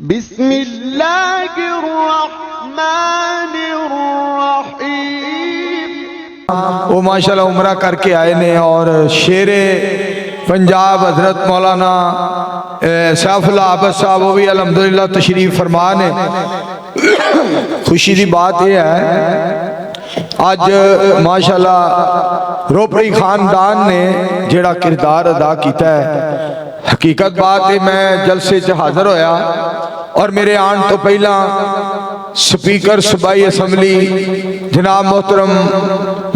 بسم اللہ الرحمن الرحیم۔ وہ ماشاءاللہ عمرہ کر کے آئے نے اور شیر پنجاب حضرت مولانا سیف اللہ عابد صاحب وہ بھی الحمدللہ تشریف فرما نے۔ خوشی دی بات یہ ہے آج ماشاءاللہ روپڑی خاندان نے جڑا کردار ادا کیتا ہے، حقیقت بات ہے میں جلسے سے حاضر ہویا اور میرے آن تو پہلا سپیکر صوبائی اسمبلی جناب محترم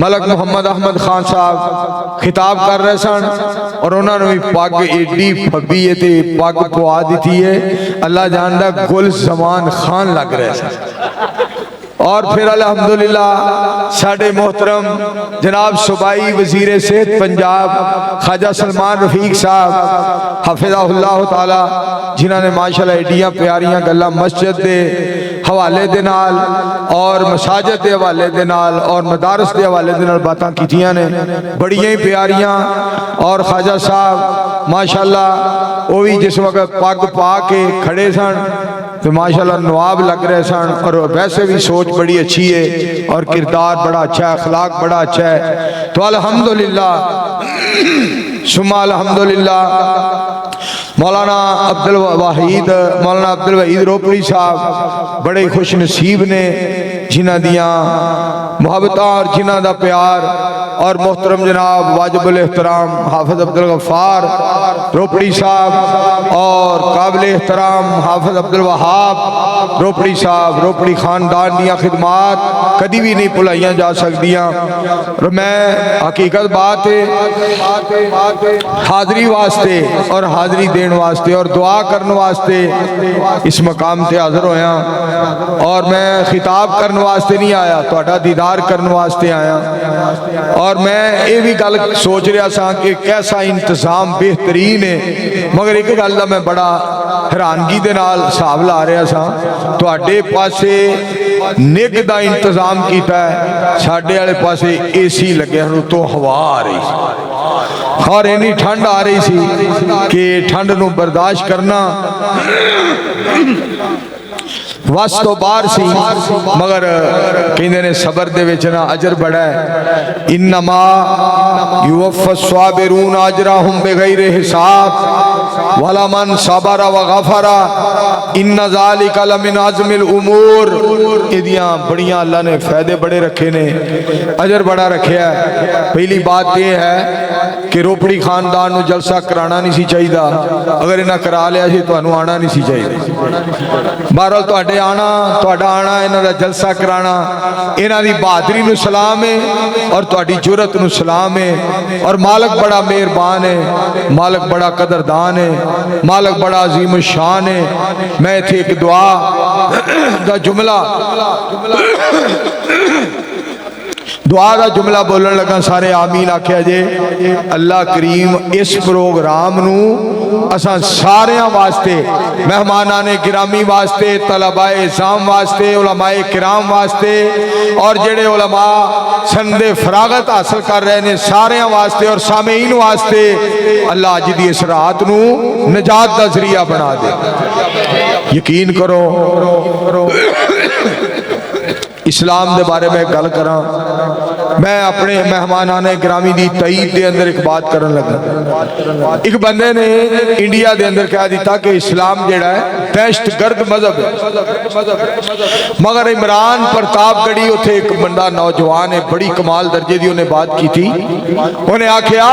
ملک محمد احمد خان صاحب خطاب کر رہے سن اور انہوں نے بھی پاک ایڈی پھبی تے پاک پوا دیتی ہے، اللہ جاندہ گل زمان خان لگ رہے سن۔ اور پھر الحمدللہ ساڑھے محترم جناب صوبائی وزیر صحت پنجاب خواجہ سلمان رفیق صاحب حفظہ اللہ تعالی جنہوں نے ماشاءاللہ ایڈیاں پیاریاں گلہ مسجد دے حوالے دے نال اور مساجد دے حوالے دے نال اور مدارس دے حوالے دے نال باتاں کیتیاں نے بڑیاں پیاریاں۔ اور خواجہ صاحب ماشاءاللہ وہ بھی جس وقت پاک پا کے کھڑے سن تو ماشاءاللہ نواب لگ رہے سن، اور ویسے بھی سوچ بڑی اچھی ہے اور کردار بڑا اچھا ہے، اخلاق بڑا اچھا ہے۔ تو الحمدللہ ثم الحمدللہ مولانا عبدالوحید روپڑی صاحب بڑے خوش نصیب نے جنہ دیاں محبتاں اور جنہ دا پیار، اور محترم جناب واجب الاحترام حافظ عبدالغفار روپڑی صاحب اور قابل احترام حافظ عبدالوہاب روپڑی صاحب روپڑی خاندان دیاں خدمات کدی بھی نہیں بھلائیاں جا سکدیاں۔ اور میں حقیقت بات ہے حاضری واسطے اور حاضری دین واسطے اور دعا کرنے واسطے اس مقام تے حاضر ہویا، اور میں خطاب کرنے واسطے نہیں آیا، تہاڈا دیدار کرنے واسطے آیا۔ اور میں یہ بھی گل سوچ رہا سا کہ کیسا انتظام بہترین ہے، مگر ایک گل دا میں بڑا حیرانگی دے نال حساب لا رہا سا، تہاڈے پاسے نگ دا انتظام کیتا ہے، ساڈے والے پاسے اے سی لگے ہن تو ہوا آ رہی سی اور اینی ٹھنڈ آ رہی سی کہ ٹھنڈ نو برداشت کرنا وس تو بار سی، مگر کہندے نے صبر دے وچ نا اجر بڑا ہے۔ انما یوفى الصابرون اجرهم بغیر حساب ولمن صبر وغفر ان ذلك لمن عزم الامور۔ ایدیاں بڑیاں اللہ نے فائدے بڑے رکھے نے، اجر بڑا رکھیا ہے۔ پہلی بات یہ ہے کہ روپڑی خاندان نو جلسہ کرانا نہیں سی چاہیے، اگر انہاں کرا لیا سی تانوں آنا نہیں سی چاہیے۔ بہرحال تہاڈے آنا انہاں دا جلسہ کرانا انہاں دی بہادری نو سلام ہے اور تہاڈی جرأت نو سلام ہے، اور مالک بڑا مہربان ہے، مالک بڑا قدردان ہے، مالک بڑا عظیم الشان ہے۔ میں ایتھے ایک دعا دا جملہ بولن لگا، سارے آمین آکھیا جے۔ اللہ کریم اس پروگرام نو اساں ساریاں واسطے، مہمانان گرامی واسطے، طلباء اعزام واسطے، علماء کرام واسطے اور جڑے علماء سند فراغت حاصل کر رہے نے ساریاں واسطے اور سامعین واسطے اللہ اج دی اس رات نو نجات دا ذریعہ بنا دے۔ یقین کرو اسلام دے بارے میں گل کراں، میں اپنے مہمانان گرامی دی تائید دے اندر ایک بات کرن لگا۔ ایک بندے نے انڈیا دے اندر کہہ دیتا کہ اسلام جڑا ہے دہشت گرد مذہب ہے، مگر عمران پرتاپ گڑھی اتھے ایک بندہ نوجوان ہے بڑی کمال درجے دی انہیں بات کی تھی، انہیں آکھیا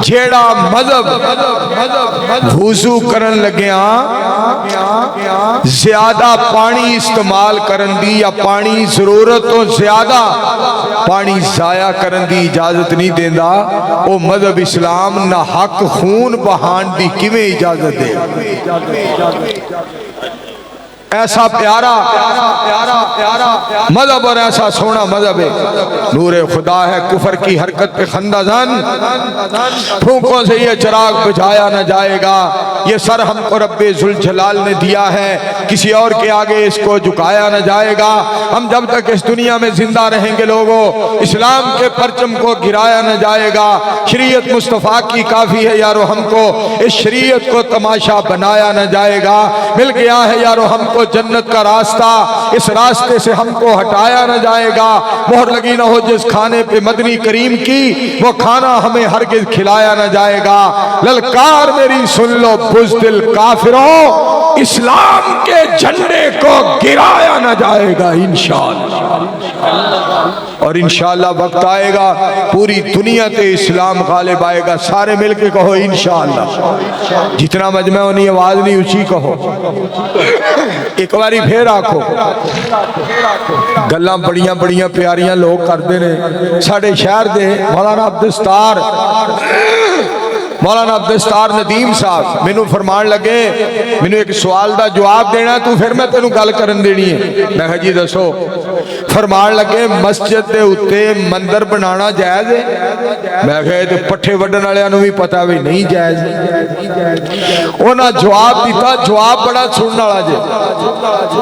جیڑا مذہب وضو کرن لگیاں زیادہ پانی استعمال کرن دی یا پانی ضرورت تو زیادہ پانی ضائع کرن دی اجازت نہیں دیندا، او مذہب اسلام نہ حق خون بہان دی کیویں اجازت دے۔ ایسا پیارا مذہب اور ایسا سونا مذہب ہے، نور خدا ہے، کفر کی حرکت پہ خندہ زن، پھونکوں سے یہ چراغ بجھایا نہ جائے گا، یہ سر ہم کو رب ذوالجلال نے دیا ہے، کسی اور کے آگے اس کو جھکایا نہ جائے گا۔ ہم جب تک اس دنیا میں زندہ رہیں گے لوگوں، اسلام کے پرچم کو گرایا نہ جائے گا۔ شریعت مصطفیٰ کی کافی ہے یارو، ہم کو اس شریعت کو تماشا بنایا نہ جائے گا۔ مل گیا ہے یارو ہم کو جنت کا راستہ، اس راستے سے ہم کو ہٹایا نہ جائے گا۔ مہر لگی نہ ہو جس کھانے پہ مدنی کریم کی، وہ کھانا ہمیں ہرگز کھلایا نہ جائے گا۔ للکار میری سن لو بزدل کافروں، اسلام کے جھنڈے کو گرایا نہ جائے گا انشاءاللہ۔ اور انشاءاللہ وقت آئے گا پوری دنیا تے اسلام غالب آئے گا۔ سارے مل کے کہو انشاءاللہ، جتنا مجمع ہونی آواز نہیں اچھی کہو، ایک باری پھر آکھو۔ گلاں بڑیاں بڑیاں پیاریاں لوگ کرتے ہیں۔ ساڑھے شہر دے مولانا عبدالستار ندیم صاحب مینوں فرمان لگے، مینوں ایک سوال دا جواب دینا تو پھر میں تینوں گل کرن دینی ہے۔ میں کہا جی دسو۔ فرمان لگے مسجد دے اتے مندر بنانا جائز ہے؟ میں کہا تو پٹھے وڈن والےاں نوں بھی پتہ بھی نہیں جائز۔ انہاں جواب دیتا، جواب بڑا سنن والا جے۔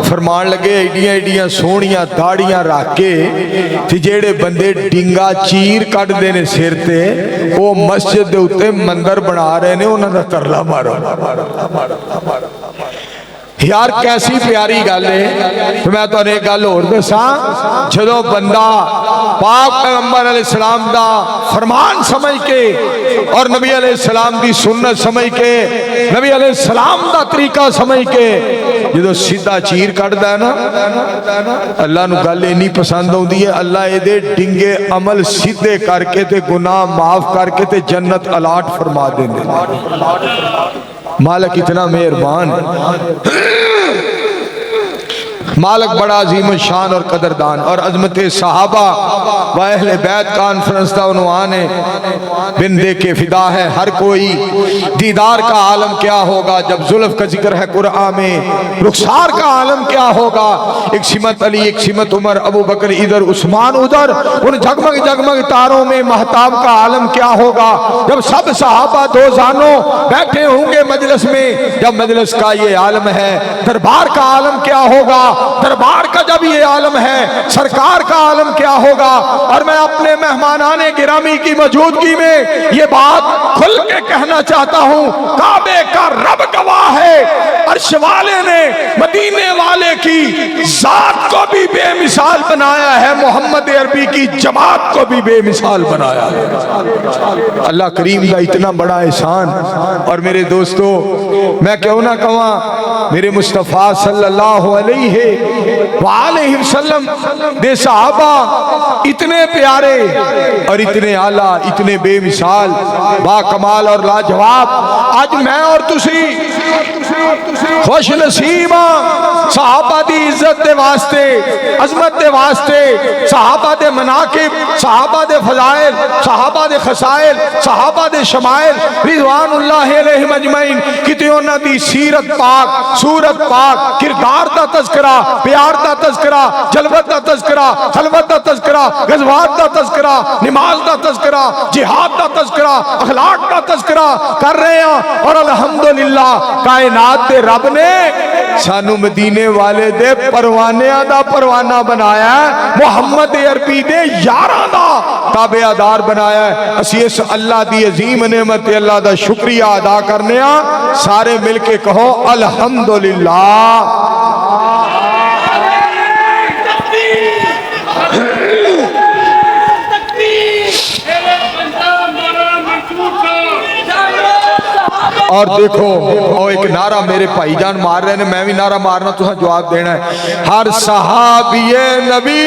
فرمان لگے ایڈیاں ایڈیاں سونیاں داڑیاں رکھ کے تے جیڑے بندے ڈنگا چیر کٹ دے نے سر تے، وہ مسجد دے اتے مندر بنا رہے نے، انہوں نے ترلا مارو۔ یار کیسی پیاری گل ہے۔ تو میں تو ایک گل اور دساں، جدوں بندہ پاک پیغمبر علیہ السلام دا فرمان سمجھ کے اور نبی علیہ السلام دی سنت سمجھ کے، نبی علیہ السلام دا طریقہ سمجھ کے جدوں سیدھا چیر کٹدا ہے نا، اللہ نو گل اینی پسند ہوندی ہے، اللہ اے دے ڈنگے عمل سیدھے کر کے تے گناہ معاف کر کے تے جنت الاٹ فرما دیندے۔ مالک اتنا مہربان، مالک بڑا عظیم الشان اور قدردان۔ اور عظمت صحابہ و اہل بیت کانفرنس دا عنوان ہے، بندے کے فدا ہے ہر کوئی، دیدار کا عالم کیا ہوگا جب زلف کا ذکر ہے قرآن میں، رخسار کا عالم کیا ہوگا، ایک سمت علی ایک سمت عمر، ابو بکر ادھر عثمان ادھر، ان جگمگ جگمگ تاروں میں مہتاب کا عالم کیا ہوگا جب سب صحابہ دو زانوں بیٹھے ہوں گے مجلس میں، جب مجلس کا یہ عالم ہے، دربار کا عالم کیا ہوگا، دربار کا جب یہ عالم ہے، سرکار کا عالم کیا ہوگا۔ اور میں اپنے مہمانان گرامی کی موجودگی میں یہ بات کھل کے کہنا چاہتا ہوں، کعبے کا رب گواہ ہے، عرش والے نے مدینے والے کی ذات کو بھی بے مثال بنایا ہے، محمد عربی کی جماعت کو بھی بے مثال بنایا ہے۔ اللہ کریم کا اتنا بڑا احسان۔ اور میرے دوستو، میں کیوں نہ کہاں میرے مصطفیٰ صلی اللہ علیہ وآلہ وسلم دے صحابہ اتنے پیارے اور اتنے اعلیٰ، اتنے بے مثال، با کمال اور لاجواب۔ آج میں اور تسی خوش نصیب صحابہ دی عزت دے واسطے، عظمت دے واسطے، صحابہ دے مناقب، صحابہ دے فضائل، صحابہ دے خصائل، صحابہ دے شمائل رضوان اللہ علیہم اجمعین، کتے انہاں دی سیرت پاک، صورت پاک، کردار دا تذکرہ، پیار دا تذکرہ، جلوت دا تذکرہ، خلوت دا تذکرہ، غزوات دا تذکرہ، نماز دا تذکرہ، جہاد دا تذکرہ، اخلاق دا تذکرہ کر رہے ہیں۔ اور الحمدللہ کائنات دے رب نے سانو مدینے والے دے پروانیاں دا پروانہ بنایا ہے، محمد عربی دے یاراں دا تابع دار بنایا ہے۔ اسی اس اللہ دی عظیم نعمت اللہ دا شکریہ ادا کرنے ہاں، سارے مل کے کہو الحمدللہ۔ اور دیکھو اور ایک نعرہ میرے بھائی جان مار رہے ہیں، میں بھی نعرہ مارنا تو جواب دینا ہے، ہر صحابی نبی۔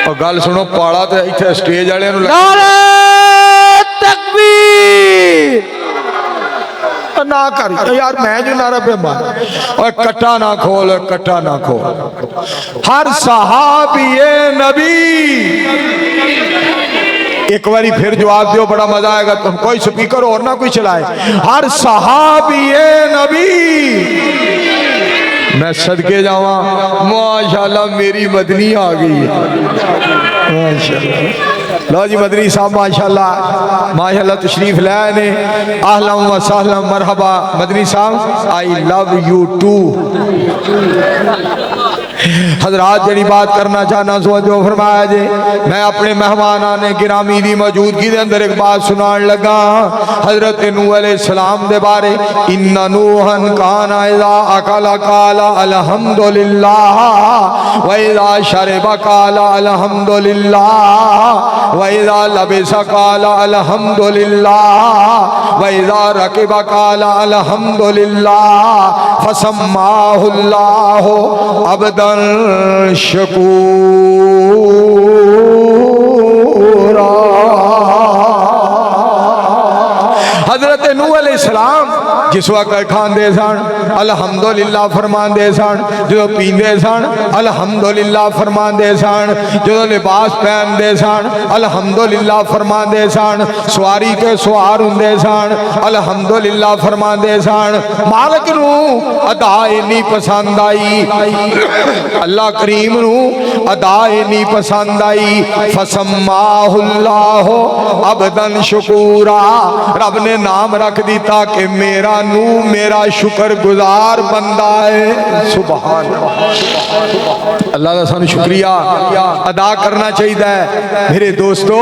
اور گل سنو پاڑا تے ایتھے سٹیج والے نوں نعرہ تکبیر نہ کر یار، میں جو نعرہ پہ مار، اور کٹا نہ کھول، کٹا نہ کھول، ہر صحابی نبی۔ ایک باری پھر جواب دیو، بڑا مزہ آئے گا، تم کوئی سپیکر اور نہ کوئی چلائے، ہر صحابی نبی میں صدقے جاواں ماشاءاللہ میری مدنی آ گئی ہے ماشاءاللہ لو جی مدنی صاحب ماشاءاللہ تشریف لے آئے اہلا و سہلا مرحبا مدنی صاحب آئی لو یو ٹو حضرات جڑی بات کرنا چاہنا سوچو فرمایا جے میں اپنے مہمانان گرامی دی موجودگی دے اندر ایک بات سنان لگا حضرت نوح علیہ السلام دے بارے ان نوحا کان اذا اکل قال الحمدللہ و اذا شرب قال الحمدللہ و اذا لبس قال الحمدللہ و اذا رکب قال الحمدللہ فسماہ اللہ عبدا شکورا حضرت نوح علیہ السلام جس وقت کھاندے سن الحمدللہ فرماندے سن جو پیندے سن الحمدللہ فرماندے سن جو لباس پہندے سن الحمدللہ فرماندے سن سواری تے سوار ہوندے سن الحمدللہ فرماندے سن مالک نو ادا اتنی پسند آئی اللہ کریم نو ادا اتنی پسند آئی فسماہ اللہ عبدا شکورا رب نے نام رکھ دیتا کہ میرا نو میرا شکر گزار بندہ ہے سبحان اللہ کا سانو شکریہ ادا کرنا چاہیے میرے دوستو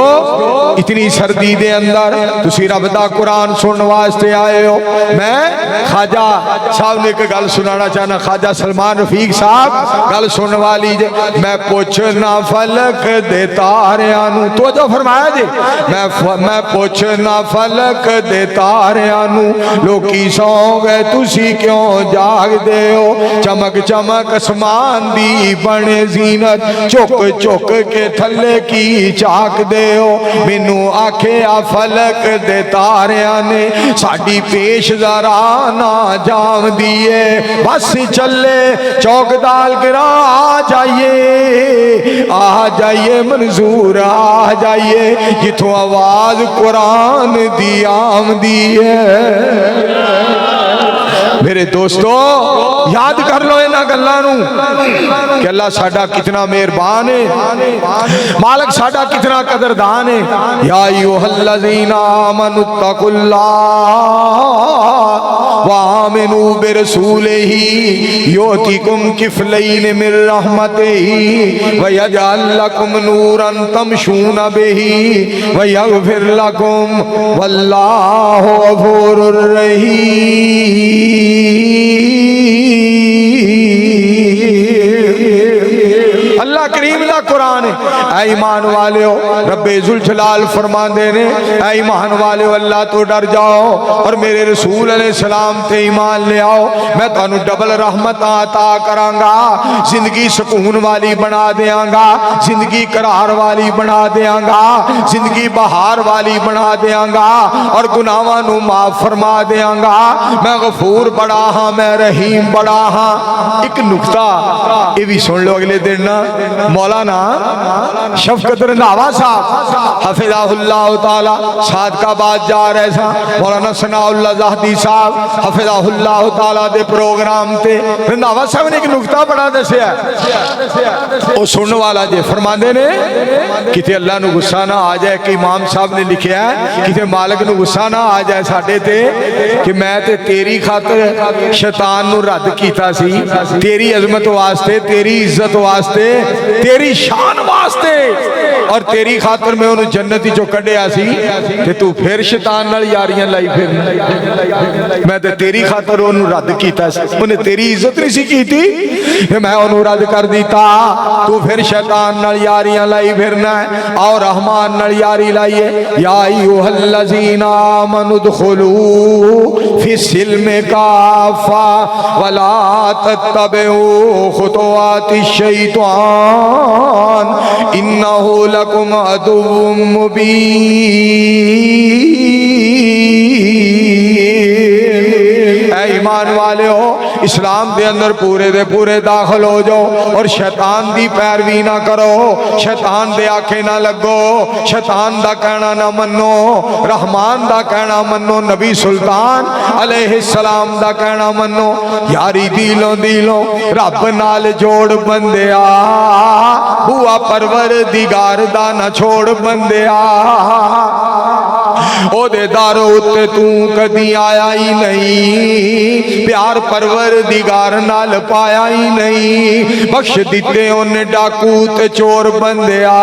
اتنی سردی دے اندر تسی رب دا قرآن سنن واسطے آئے ہو میں خواجہ صاحب نے ایک گل سنانا چاہنا خواجہ سلمان رفیق صاحب گل سننے والی جے میں پوچھنا فلک دے تاریاں نو تو جو فرمایا جے میں پوچھنا فلک دے تاریاں نو لوکی سو گئے تسی کیوں جاگ دے ہو چمک چمک اسمان دی بنے زینت چک چک کے تھلے کی چاک دے ہو مینو آکھے آ فلک دے تاریاں نے ساڈی پیش ذرا نہ جام دیے بس چلے چوک دال گرا آ جائیے منظور آ جائیے جتوں آواز قرآن دی آمدی ہے میرے دوستو یاد کر لو انہاں گلاں نو کہ اللہ ساڈا کتنا مہربان ہے مالک ساڈا کتنا قدردان ہے یا ایھا الذین آمنوا اتقوا اللہ وآمنوا برسولہ یؤتکم کفلین من رحمتہ ویجعل لکم نورا تمشون بہ ویغفر لکم واللہ غفور رحیم اللہ کریم دا قرآن ہے اے ایمان والے ہو رب ذوالجلال فرماندے نے اے ایمان والے ہو اللہ تو ڈر جاؤ اور میرے رسول علیہ السلام تے ایمان لے آؤ میں تانوں ڈبل رحمت عطا کراں گا زندگی سکون والی بنا دیاں گا زندگی قرار والی بنا دیاں گا زندگی بہار والی بنا دیاں گا اور گناہاں نو معاف فرما دیاں گا میں غفور بڑا ہاں میں رحیم بڑا ہاں ایک نکتہ یہ بھی سن لو اگلے دن مولانا شفقت رنداوا صاحب حفظہ اللہ تعالی صادقہ بات جا رہے سا مولانا ثناء اللہ زاہدی صاحب حفظہ اللہ تعالی دے پروگرام تے رنداوا صاحب نے ایک نکتہ بڑا دسیا وہ سننے والا جے فرماندے نے کتے اللہ نو غصہ نہ آ جائے کہ امام صاحب نے لکھیا ہے کتے مالک نو غصہ نہ آ جائے ساڈے تے کہ میں تے تیری خاطر شیطان نو رد کیتا سی تیری عظمت واسطے تیری عزت واسطے تیری شان واسطے اور تیری خاطر میں انہوں جنتی جو کڈیا سی کہ تو پھر شیطان نال یاریاں لائی پھر میں تے تیری خاطر انہوں رد کیتا سی انہیں تیری عزت نہیں سی کی تھی کہ میں انہوں رد کر دیتا تو پھر شیطان نال یاریاں لائی پھرنا ہے اور رحمان نال یاری لائیے یا ایھا الذین آمنوا ادخلوا فی السلم کافہ ولا تتبعوا خطوات الشیطان انہ لکم عدو مبین اے ایمان والے ہو اسلام دے اندر پورے دے پورے داخل ہو جاؤ اور شیطان دی پیروی نہ کرو، شیطان دے آکھے نہ لگو، شیطان دا کہنا نہ منو، رحمان دا کہنا منو، نبی سلطان علیہ السلام دا کہنا منو۔ یاری دیلوں دیلوں رب نال جوڑ بندیا، بوا پروردگار دا نہ چھوڑ بندیا، او دے دارو تے تو کدی آیا ہی نہیں، پیار پروردگار نال پایا ہی نہیں، بخش دیتے ان ڈاکو تے چور بندیا،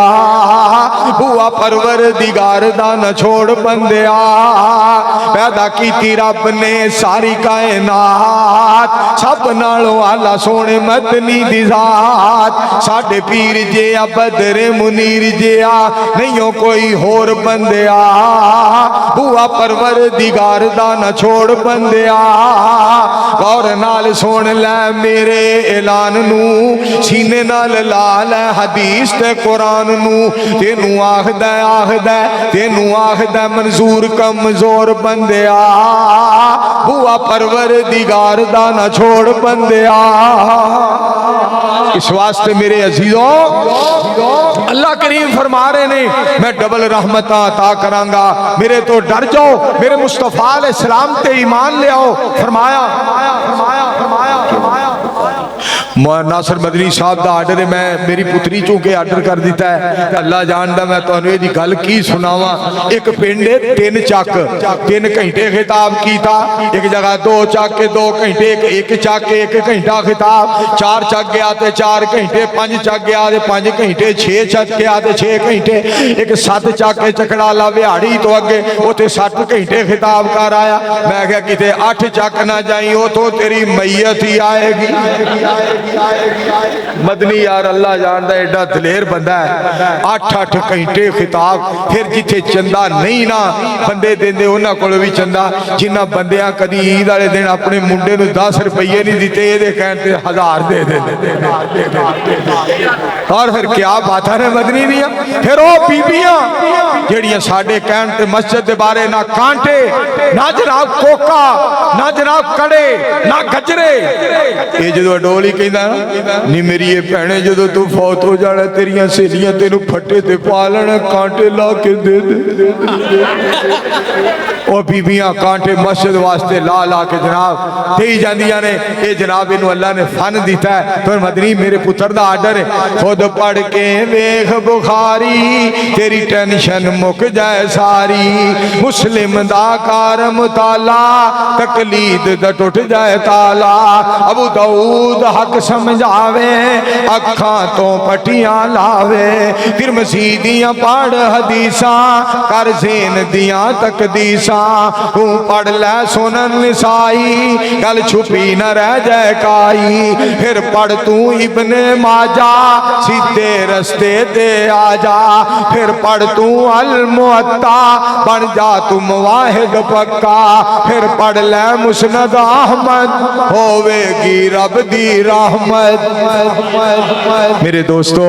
بوا پروردگار دا نہ چھوڑ بندیا۔ پیدا کیتی رب نے ساری کائنات، سب نالوں آلہ سونے مدنی دی ذات، ساڈے پیر جیا بدر منیر جیا نہیں کوئی ہور بندیا، بوا پروردگار دا نہ چھوڑ بندیا۔ غور نال سن لے میرے اعلان نو، سینے نال لا لے حدیث تے قرآن نو، تینوں آخدہ تینوں آخدہ منظور کمزور بندیا، بوا پروردگار دا نہ چھوڑ بندیا۔ اس واسطے میرے عزیزوں اللہ کریم فرما رہے نے میں ڈبل رحمتاں عطا کرانگا، میرے تو ڈر جاؤ، میرے مصطفیٰ علیہ السلام تے ایمان لے آؤ۔ فرمایا ناصر مدنی صاحب دا آرڈر ہے، میں میری پتری چونکہ آرڈر کر دیتا ہے، اللہ جاندا میں تو انہوں دی گل کی سناواں۔ ایک پنڈے 3 چک 3 گھنٹے خطاب کیتا، ایک جگہ 2 چک کے 2 گھنٹے، ایک چک کے 1 گھنٹہ خطاب، 4 چک گیا تے 4 گھنٹے، 5 چک گیا تے 5 گھنٹے، 6 چک گیا تے 6 گھنٹے، ایک 7 چک کے چکڑا لا وہاڑی تو اگے وہ تے 7 گھنٹے خطاب کر آیا۔ میں کہا کتے 8 چک نہ جائیں، وہ تو تیری میت ہی آئے گی۔ مدنی یار اللہ جاندا ایڈا دلیر بندہ ہے، 8 گھنٹے خطاب، پھر جتھے چندہ نہیں نا بندے دیندے انہاں کول بھی چندہ، جنہ بندیاں کدی عید والے دن اپنے منڈے نو 10 روپیے نہیں دیتے، یہ دے کہتے 1000 دے دے۔ اور پھر کیا بات ہے مدنی دیا، پھر وہ بیبیاں جڑیاں ساڈے کہن تے مسجد دے بارے نہ کانٹے، نہ جناب کوکا، نہ جناب کڑے، نہ گجرے، یہ جدو ڈولی کہندا نہیں میری یہ بہنے جدو تو فوت ہو جانا تیریاں سہیلیاں تینوں پھٹے تے پالن کانٹے لا کے دے دے۔ اور بیبیاں کانٹے مسجد واسطے لا لا کے جناب دے جاندیاں نے، اے جناب انہوں اللہ نے فن دیتا ہے۔ تو مدنی میرے پتر دا آرڈر ہے، خود پڑھ کے ویکھ بخاری تیری ٹینشن مک جائے ساری، مسلم دا کار مطالعہ تقلید دا ٹوٹ جائے تالا، ابو داؤد حق سمجھاوے اکھاں تو پٹیاں لاوے، پھر مسیدیاں پڑھ حدیثاں کر زین دیاں تقدیساں، تو پڑھ لے سنن نسائی گل چھپی نہ رہ جائے کائی، پھر پڑھ تو ابن ماجہ سیدھے رستے تے آجا، پھر پڑھ تو المعطا بن جا تو مواحد پکا، پھر پڑھ لے مسند احمد ہووے گی رب دی رحمت۔ میرے دوستو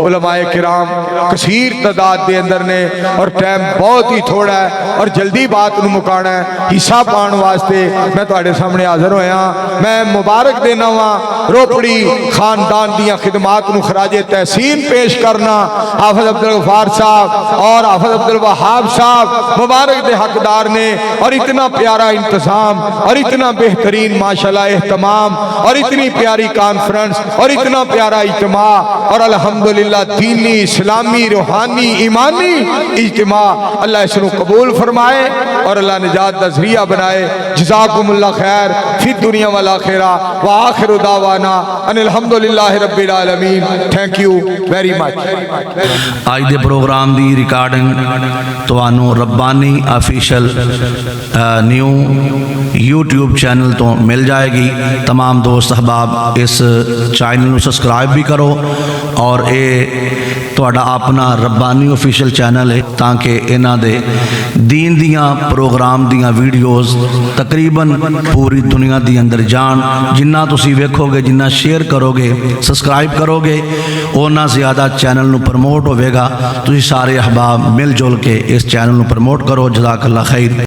علماء کرام کثیر تعداد دے اندر نے اور ٹائم بہت ہی تھوڑا ہے اور جلدی بات نو مکانا ہے، حصہ پان واسطے میں تواڈے سامنے حاضر ہویا۔ میں مبارک دینا وا روپڑی خاندان دیاں خدمات نو خراج تحسین پیش کرنا، حافظ عبدالغفار صاحب اور حافظ عبدالوہاب صاحب مبارک دے حقدار نے، اور اتنا پیارا انتظام اور اتنا بہترین ماشاءاللہ اہتمام اور اتنی پیاری کانفرنس اور اتنا پیارا اجتماع اور الحمدللہ دینی اسلامی روحانی ایمانی اجتماع، اللہ اس کو قبول فرمائے اور اللہ نجات دا ذریعہ بنائے۔ جزاکم اللہ خیر فی الدنیا والآخرہ، وآخر دعوانا ان الحمدللہ رب العالمین۔ Thank you very much. آج دے پروگرام دی ریکارڈنگ توانو ربانی آفیشل نیو یوٹیوب چینل تو مل جائے گی۔ تمام دوست احباب اس چینل نو سبسکرائب بھی کرو، اور اے تواڈا اپنا ربانی آفیشل چینل ہے تاکہ انہاں دے دین دیاں پروگرام دیاں ویڈیوز تقریباً پوری دنیا دی اندر جان، جنہ تسی ویکھو گے، جنہ شیئر کرو گے، سبسکرائب کرو گے، اونا زیادہ چینل نو پروموٹ ہوئے گا۔ تسی سارے احباب مل جل کے اس چینل نو پروموٹ کرو۔ جزاک اللہ خیر۔